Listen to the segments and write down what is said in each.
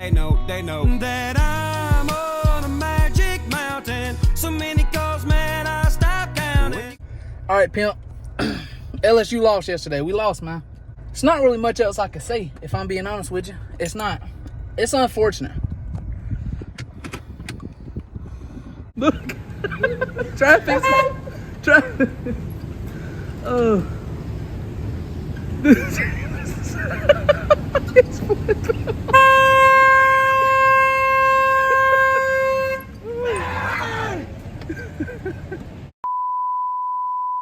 They know that I'm on a magic mountain. So many calls, man, I stop counting. All right, pimp. LSU lost yesterday. We lost, man. It's not really much else I can say, if I'm being honest with you. It's not. It's unfortunate. Look. Try to fix it. Try. Oh.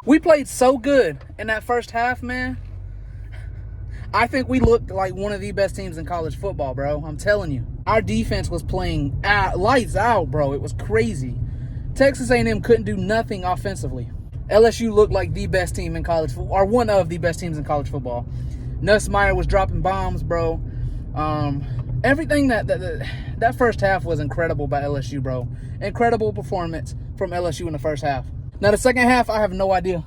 We played so good in that first half, man. I think we looked like one of the best teams in college football, bro. I'm telling you. Our defense was playing lights out, bro. It was crazy. Texas A&M couldn't do nothing offensively. LSU looked like the best team in college football, or one of the best teams in college football. Nussmeier was dropping bombs, bro. Everything that first half was incredible by LSU, bro. Incredible performance from LSU in the first half. Now, the second half, I have no idea.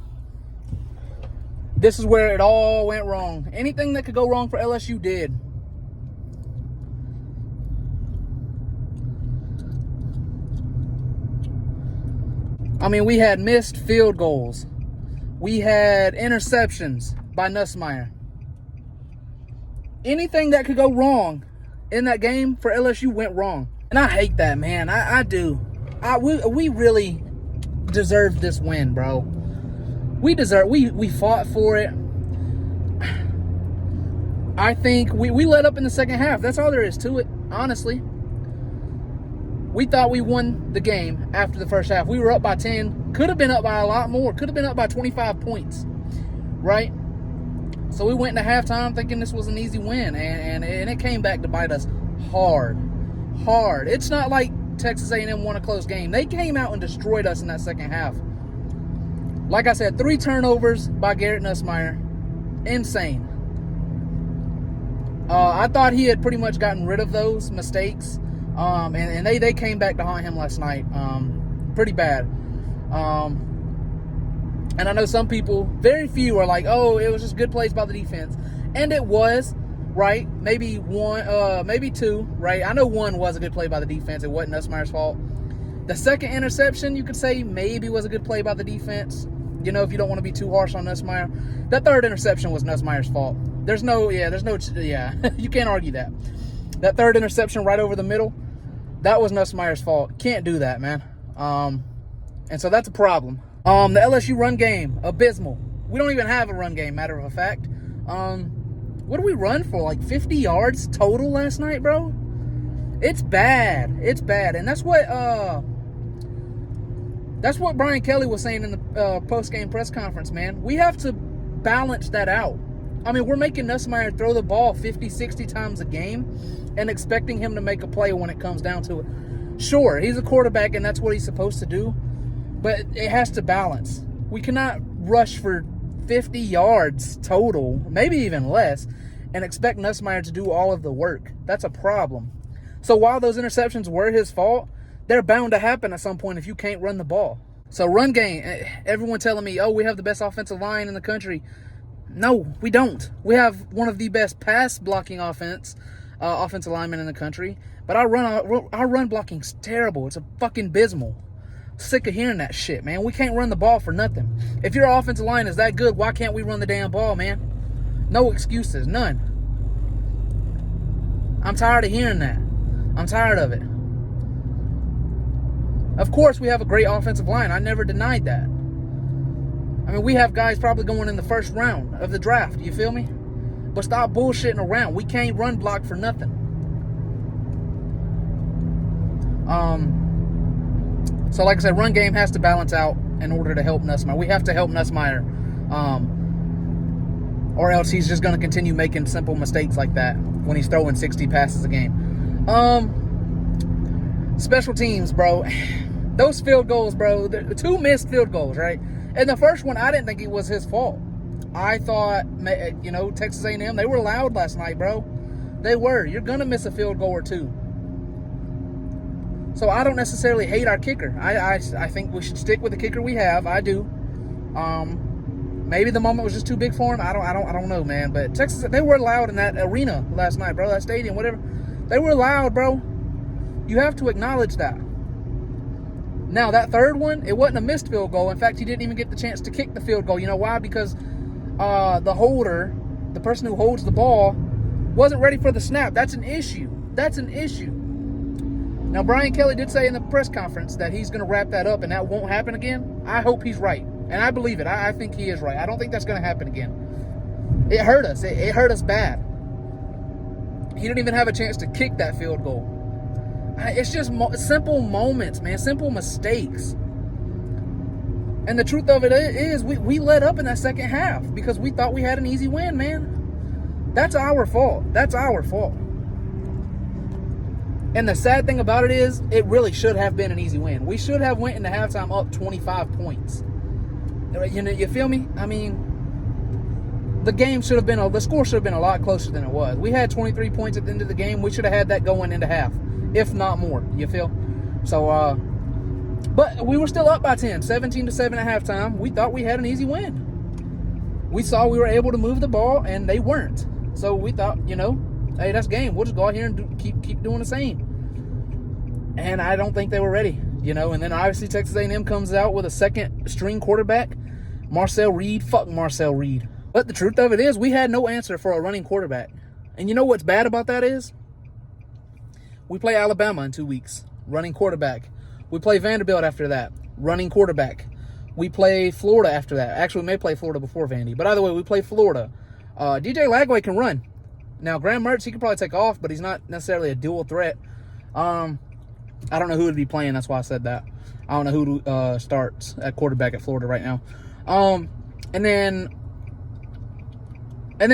This is where it all went wrong. Anything that could go wrong for LSU did. I mean, we had missed field goals. We had interceptions by Nussmeier. Anything that could go wrong in that game for LSU went wrong. And I hate that, man. I do. We really deserved this win, bro. We fought for it. I think we let up in the second half. That's all there is to it, honestly. We thought we won the game after the first half. We were up by 10. Could have been up by a lot more. Could have been up by 25 points, right? So we went into halftime thinking this was an easy win, and it came back to bite us hard. It's not like Texas A&M won a close game. They came out and destroyed us in that second half. Like I said, 3 turnovers by Garrett Nussmeier. Insane. I thought he had pretty much gotten rid of those mistakes. And they came back to haunt him last night. Pretty bad. And I know some people, very few, are like, oh, it was just good plays by the defense. And it was, right? Maybe one, maybe 2, right? I know 1 was a good play by the defense. It wasn't Nussmeier's fault. The second interception, you could say, maybe was a good play by the defense. You know, if you don't want to be too harsh on Nussmeier. That third interception was Nussmeier's fault. You can't argue that. That third interception right over the middle, that was Nussmeier's fault. Can't do that, man. And so that's a problem. The LSU run game, abysmal. We don't even have a run game, matter of fact. What did we run for? Like 50 yards total last night, bro? It's bad. It's bad. And that's what Brian Kelly was saying in the post-game press conference, man. We have to balance that out. I mean, we're making Nussmeier throw the ball 50, 60 times a game and expecting him to make a play when it comes down to it. Sure, he's a quarterback and that's what he's supposed to do, but it has to balance. We cannot rush for 50 yards total, maybe even less, and expect Nussmeier to do all of the work. That's a problem. So while those interceptions were his fault, they're bound to happen at some point if you can't run the ball. So run game, everyone telling me, oh, we have the best offensive line in the country. No, we don't. We have one of the best pass blocking offensive linemen in the country. But our run blocking's terrible. It's a fucking abysmal. Sick of hearing that shit, man. We can't run the ball for nothing. If your offensive line is that good, why can't we run the damn ball, man? No excuses, none. I'm tired of hearing that. I'm tired of it. Of course, we have a great offensive line. I never denied that. I mean, we have guys probably going in the first round of the draft. You feel me? But stop bullshitting around. We can't run block for nothing. So like I said, run game has to balance out in order to help Nussmeier. We have to help Nussmeier. Or else he's just going to continue making simple mistakes like that when he's throwing 60 passes a game. Special teams, bro. Those field goals, bro. The 2 missed field goals, right? And the first one, I didn't think it was his fault. I thought, Texas A&M, they were loud last night, bro. They were. You're going to miss a field goal or 2. So I don't necessarily hate our kicker. I think we should stick with the kicker we have. I do. Maybe the moment was just too big for him. I don't know, man. But Texas, they were loud in that arena last night, bro. That stadium, whatever. They were loud, bro. You have to acknowledge that. Now, that third one, it wasn't a missed field goal. In fact, he didn't even get the chance to kick the field goal. You know why? Because the holder, the person who holds the ball, wasn't ready for the snap. That's an issue. That's an issue. Now, Brian Kelly did say in the press conference that he's going to wrap that up and that won't happen again. I hope he's right. And I believe it. I think he is right. I don't think that's going to happen again. It hurt us. It hurt us bad. He didn't even have a chance to kick that field goal. It's just simple moments, man. Simple mistakes. And the truth of it is we let up in that second half because we thought we had an easy win, man. That's our fault. That's our fault. And the sad thing about it is it really should have been an easy win. We should have went into halftime up 25 points. You feel me? I mean, the score should have been a lot closer than it was. We had 23 points at the end of the game. We should have had that going into half, if not more. You feel? So, but we were still up by 10, 17-7 at halftime. We thought we had an easy win. We saw we were able to move the ball, and they weren't. So we thought, hey, that's game. We'll just go out here and keep doing the same. And I don't think they were ready, And then obviously Texas A&M comes out with a second-string quarterback, Marcel Reed. Fuck Marcel Reed. But the truth of it is we had no answer for a running quarterback. And you know what's bad about that is? We play Alabama in 2 weeks, running quarterback. We play Vanderbilt after that, running quarterback. We play Florida after that. Actually, we may play Florida before Vandy. But either way, we play Florida. DJ Lagway can run. Now, Graham Mertz, he could probably take off, but he's not necessarily a dual threat. I don't know who would be playing. That's why I said that. I don't know who starts at quarterback at Florida right now. And then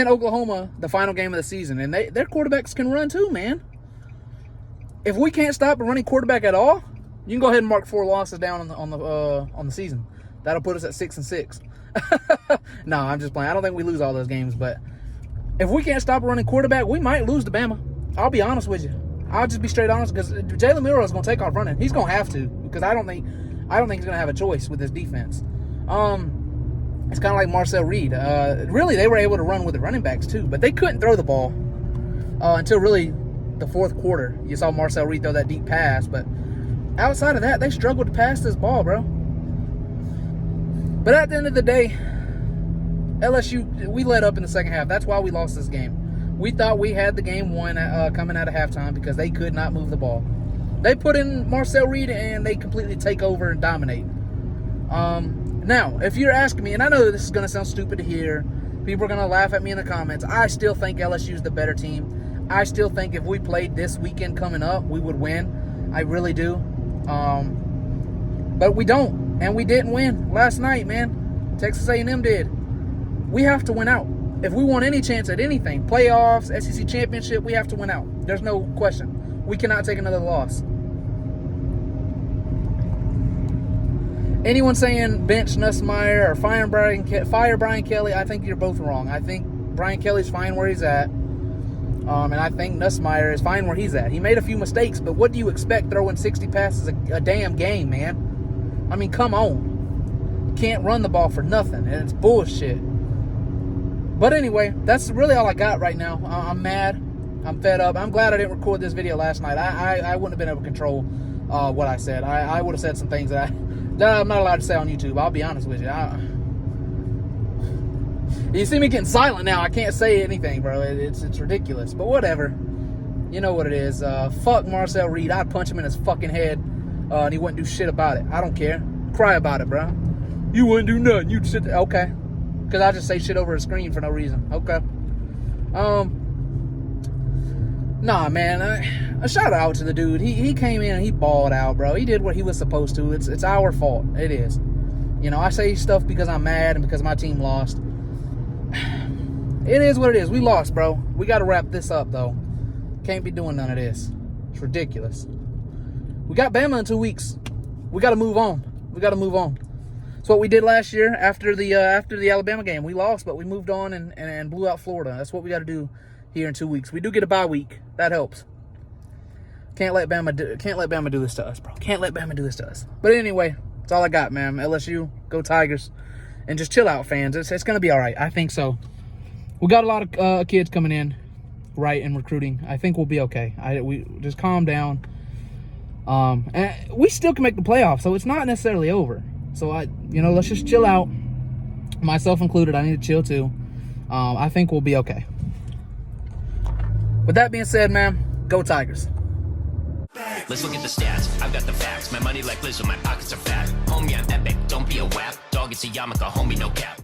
Oklahoma, the final game of the season, and their quarterbacks can run too, man. If we can't stop a running quarterback at all, you can go ahead and mark 4 losses down on the season. That'll put us at 6-6. No, I'm just playing. I don't think we lose all those games, but if we can't stop a running quarterback, we might lose to Bama. I'll be honest with you. I'll just be straight honest because Jalen Milroe is going to take off running. He's going to have to because I don't think he's going to have a choice with this defense. It's kind of like Marcel Reed. Really, they were able to run with the running backs too, but they couldn't throw the ball until really the fourth quarter. You saw Marcel Reed throw that deep pass, but outside of that, they struggled to pass this ball, bro. But at the end of the day, LSU, we let up in the second half. That's why we lost this game. We thought we had the game won coming out of halftime because they could not move the ball. They put in Marcel Reed, and they completely take over and dominate. Now, if you're asking me, and I know this is going to sound stupid to hear, people are going to laugh at me in the comments, I still think LSU is the better team. I still think if we played this weekend coming up, we would win. I really do. But we don't, and we didn't win last night, man. Texas A&M did. We have to win out. If we want any chance at anything, playoffs, SEC championship, we have to win out. There's no question. We cannot take another loss. Anyone saying bench Nussmeier or fire Brian Kelly, I think you're both wrong. I think Brian Kelly's fine where he's at. And I think Nussmeier is fine where he's at. He made a few mistakes, but what do you expect throwing 60 passes a damn game, man? I mean, come on. Can't run the ball for nothing, and it's bullshit. But anyway, that's really all I got right now. I'm mad. I'm fed up. I'm glad I didn't record this video last night. I wouldn't have been able to control what I said. I would have said some things that I'm not allowed to say on YouTube. I'll be honest with you. You see me getting silent now. I can't say anything, bro. It's ridiculous. But whatever. You know what it is. Fuck Marcel Reed. I'd punch him in his fucking head, and he wouldn't do shit about it. I don't care. Cry about it, bro. You wouldn't do nothing. You'd sit there. Okay. Because I just say shit over a screen for no reason. Okay. Nah, man. A shout out to the dude. He came in and he balled out, bro. He did what he was supposed to. It's our fault. It is. I say stuff because I'm mad and because my team lost. It is what it is. We lost, bro. We got to wrap this up, though. Can't be doing none of this. It's ridiculous. We got Bama in 2 weeks. We got to move on. We got to move on. It's what we did last year after the Alabama game. We lost, but we moved on and blew out Florida. That's what we got to do here in 2 weeks. We do get a bye week. That helps. Can't let Bama do this to us, bro. Can't let Bama do this to us. But anyway, that's all I got, man. LSU, go Tigers. And just chill out, fans. It's going to be all right. I think so. We got a lot of kids coming in. right in recruiting. I think we'll be okay. We just calm down. And we still can make the playoffs, so it's not necessarily over. So let's just chill out. Myself included, I need to chill too. I think we'll be okay. With that being said, man, go Tigers. Let's look at the stats. I've got the facts. My money like Lizzo, my pockets are fat. Homie, I'm epic. Don't be a wap. Dog, it's a yarmulke. Homie, no cap.